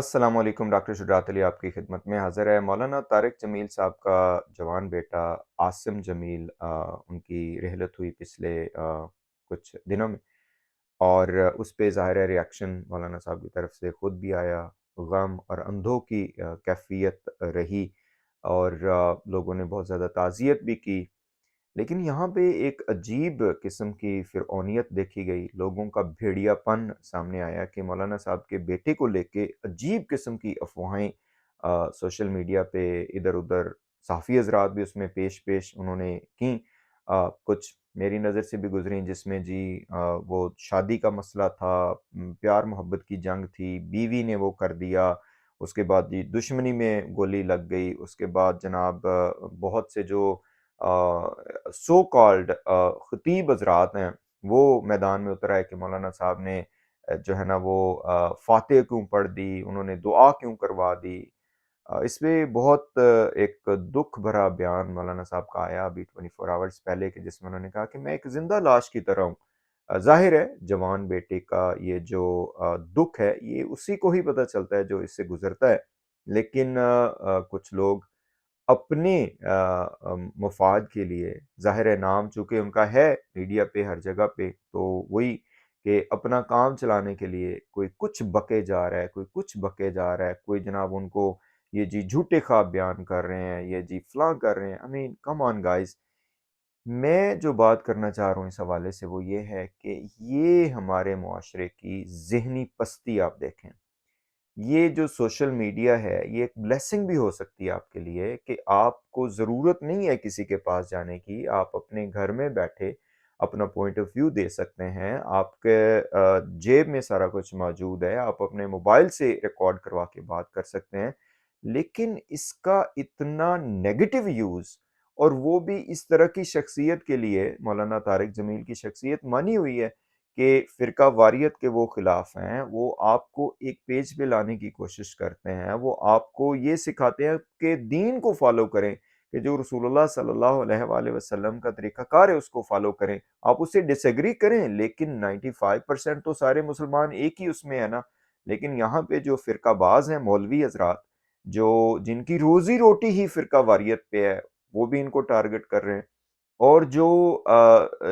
السلام علیکم، ڈاکٹر شجاعت علی آپ کی خدمت میں حاضر ہے۔ مولانا طارق جمیل صاحب کا جوان بیٹا عاصم جمیل، ان کی رحلت ہوئی پچھلے کچھ دنوں میں، اور اس پہ ظاہر ہے ریاکشن مولانا صاحب کی طرف سے خود بھی آیا، غم اور اندھوں کی کیفیت رہی، اور لوگوں نے بہت زیادہ تعزیت بھی کی۔ لیکن یہاں پہ ایک عجیب قسم کی فرعونیت دیکھی گئی، لوگوں کا بھیڑیا پن سامنے آیا کہ مولانا صاحب کے بیٹے کو لے کے عجیب قسم کی افواہیں سوشل میڈیا پہ ادھر ادھر، صحافی حضرات بھی اس میں پیش انہوں نے کی، کچھ میری نظر سے بھی گزریں جس میں جی وہ شادی کا مسئلہ تھا، پیار محبت کی جنگ تھی، بیوی نے وہ کر دیا، اس کے بعد جی دشمنی میں گولی لگ گئی، اس کے بعد جناب بہت سے جو سو کالڈ خطیب حضرات ہیں وہ میدان میں اتر آئے کہ مولانا صاحب نے جو ہے نا وہ فاتح کیوں پڑھ دی، انہوں نے دعا کیوں کروا دی۔ اس پہ بہت ایک دکھ بھرا بیان مولانا صاحب کا آیا ابھی 24 آورز پہلے، کہ جس میں انہوں نے کہا کہ میں ایک زندہ لاش کی طرح ہوں۔ ظاہر ہے جوان بیٹے کا یہ جو دکھ ہے یہ اسی کو ہی پتہ چلتا ہے جو اس سے گزرتا ہے، لیکن کچھ لوگ اپنے مفاد کے لیے، ظاہر ہے نام چونکہ ان کا ہے میڈیا پہ ہر جگہ پہ، تو وہی کہ اپنا کام چلانے کے لیے کوئی کچھ بکے جا رہا ہے، کوئی کچھ بکے جا رہا ہے، کوئی جناب ان کو یہ جی جھوٹے خواب بیان کر رہے ہیں، یہ جی فلاں کر رہے ہیں۔ I mean come on guys، میں جو بات کرنا چاہ رہا ہوں اس حوالے سے وہ یہ ہے کہ یہ ہمارے معاشرے کی ذہنی پستی آپ دیکھیں۔ یہ جو سوشل میڈیا ہے یہ ایک بلیسنگ بھی ہو سکتی ہے آپ کے لیے، کہ آپ کو ضرورت نہیں ہے کسی کے پاس جانے کی، آپ اپنے گھر میں بیٹھے اپنا پوائنٹ آف ویو دے سکتے ہیں، آپ کے جیب میں سارا کچھ موجود ہے، آپ اپنے موبائل سے ریکارڈ کروا کے بات کر سکتے ہیں۔ لیکن اس کا اتنا نیگیٹو یوز، اور وہ بھی اس طرح کی شخصیت کے لیے، مولانا طارق جمیل کی شخصیت مانی ہوئی ہے کہ فرقہ واریت کے وہ خلاف ہیں، وہ آپ کو ایک پیج پہ لانے کی کوشش کرتے ہیں، وہ آپ کو یہ سکھاتے ہیں کہ دین کو فالو کریں، کہ جو رسول اللہ صلی اللہ علیہ وآلہ وسلم کا طریقہ کار ہے اس کو فالو کریں، آپ اس سے ڈس ایگری کریں، لیکن 95% تو سارے مسلمان ایک ہی اس میں ہے نا۔ لیکن یہاں پہ جو فرقہ باز ہیں مولوی حضرات، جو جن کی روزی روٹی ہی فرقہ واریت پہ ہے، وہ بھی ان کو ٹارگٹ کر رہے ہیں، اور جو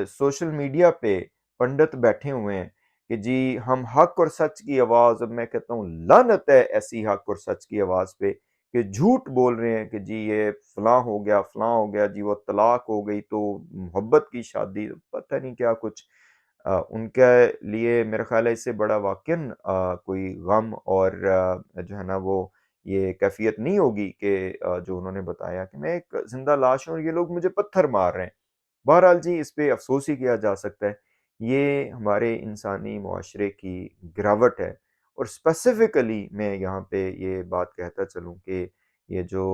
سوشل میڈیا پہ پنڈت بیٹھے ہوئے ہیں کہ جی ہم حق اور سچ کی آواز، اب میں کہتا ہوں لعنت ہے ایسی حق اور سچ کی آواز پہ کہ جھوٹ بول رہے ہیں کہ جی یہ فلاں ہو گیا فلاں ہو گیا، جی وہ طلاق ہو گئی تو محبت کی شادی، پتہ نہیں کیا کچھ۔ ان کے لیے میرا خیال ہے اس سے بڑا واقعاً کوئی غم اور جو ہے نا وہ یہ کیفیت نہیں ہوگی کہ جو انہوں نے بتایا کہ میں ایک زندہ لاش ہوں اور یہ لوگ مجھے پتھر مار رہے ہیں۔ بہرحال جی اس پہ افسوس ہی کیا جا سکتا ہے، یہ ہمارے انسانی معاشرے کی گراوٹ ہے، اور اسپیسیفکلی میں یہاں پہ یہ بات کہتا چلوں کہ یہ جو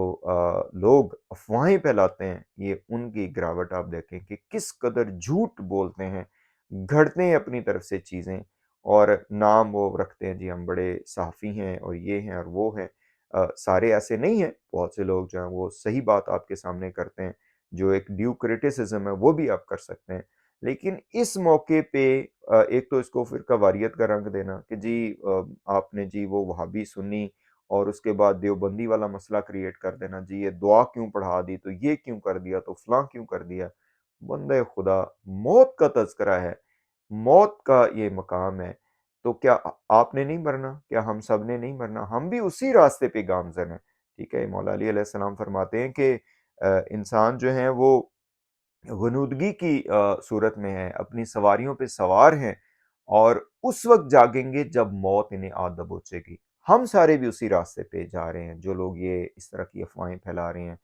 لوگ افواہیں پھیلاتے ہیں، یہ ان کی گراوٹ آپ دیکھیں کہ کس قدر جھوٹ بولتے ہیں، گھڑتے ہیں اپنی طرف سے چیزیں، اور نام وہ رکھتے ہیں جی ہم بڑے صحافی ہیں اور یہ ہیں اور وہ ہیں۔ سارے ایسے نہیں ہیں، بہت سے لوگ جو ہیں وہ صحیح بات آپ کے سامنے کرتے ہیں، جو ایک ڈیو کریٹیسزم ہے وہ بھی آپ کر سکتے ہیں۔ لیکن اس موقع پہ ایک تو اس کو فرقہ واریت کا رنگ دینا کہ جی آپ نے جی وہ وہابی سنی، اور اس کے بعد دیوبندی والا مسئلہ کریٹ کر دینا، جی یہ دعا کیوں پڑھا دی، تو یہ کیوں کر دیا، تو فلاں کیوں کر دیا۔ بندے خدا، موت کا تذکرہ ہے، موت کا یہ مقام ہے، تو کیا آپ نے نہیں مرنا؟ کیا ہم سب نے نہیں مرنا؟ ہم بھی اسی راستے پہ گامزن ہیں۔ ٹھیک ہے، مولا علی علیہ السلام فرماتے ہیں کہ انسان جو ہیں وہ غنودگی کی صورت میں ہے، اپنی سواریوں پہ سوار ہیں، اور اس وقت جاگیں گے جب موت انہیں آ دبوچے گی۔ ہم سارے بھی اسی راستے پہ جا رہے ہیں، جو لوگ یہ اس طرح کی افواہیں پھیلا رہے ہیں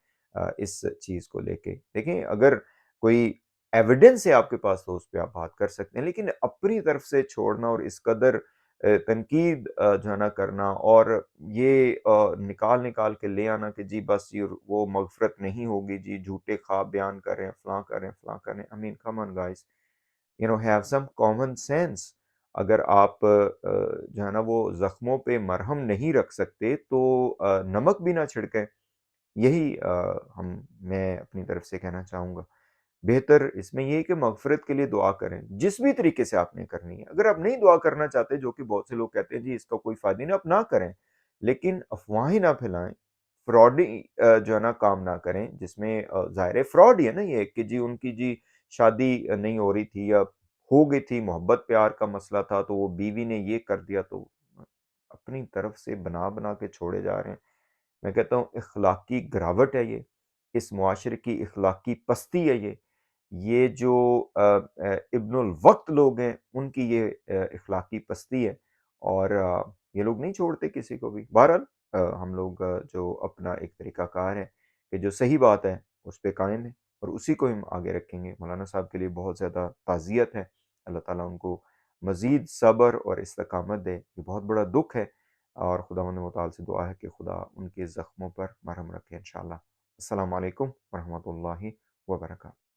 اس چیز کو لے کے۔ دیکھیں اگر کوئی ایویڈنس ہے آپ کے پاس تو اس پہ آپ بات کر سکتے ہیں، لیکن اپنی طرف سے چھوڑنا اور اس قدر تنقید جو ہے نا کرنا، اور یہ نکال نکال کے لے آنا کہ جی بس یہ وہ مغفرت نہیں ہوگی، جی جھوٹے خواب بیان کر رہے ہیں، فلاں کر رہے ہیں فلاں کر رہے ہیں۔ I mean come on guys، have some common sense۔ اگر آپ جو ہے نا وہ زخموں پہ مرہم نہیں رکھ سکتے تو نمک بھی نہ چھڑکیں۔ یہی میں اپنی طرف سے کہنا چاہوں گا۔ بہتر اس میں یہ ہے کہ مغفرت کے لیے دعا کریں جس بھی طریقے سے آپ نے کرنی ہے۔ اگر آپ نہیں دعا کرنا چاہتے، جو کہ بہت سے لوگ کہتے ہیں جی اس کا کوئی فائدہ نہیں، آپ نہ کریں، لیکن افواہیں نہ پھیلائیں، فراڈی جو ہے نا کام نہ کریں، جس میں ظاہر ہے فراڈ ہی ہے نا یہ کہ جی ان کی جی شادی نہیں ہو رہی تھی یا ہو گئی تھی، محبت پیار کا مسئلہ تھا تو وہ بیوی نے یہ کر دیا، تو اپنی طرف سے بنا بنا کے چھوڑے جا رہے ہیں۔ میں کہتا ہوں اخلاقی گراوٹ ہے یہ، اس معاشرے کی اخلاقی پستی ہے یہ جو ابن الوقت لوگ ہیں ان کی یہ اخلاقی پستی ہے، اور یہ لوگ نہیں چھوڑتے کسی کو بھی۔ بہرحال ہم لوگ جو اپنا ایک طریقہ کار ہے کہ جو صحیح بات ہے اس پہ قائم ہے، اور اسی کو ہم آگے رکھیں گے۔ مولانا صاحب کے لیے بہت زیادہ تعزیت ہے، اللہ تعالیٰ ان کو مزید صبر اور استقامت دے، یہ بہت بڑا دکھ ہے، اور خداوند متعال سے دعا ہے کہ خدا ان کے زخموں پر مرہم رکھے انشاءاللہ۔ السلام علیکم ورحمۃ اللہ وبرکاتہ۔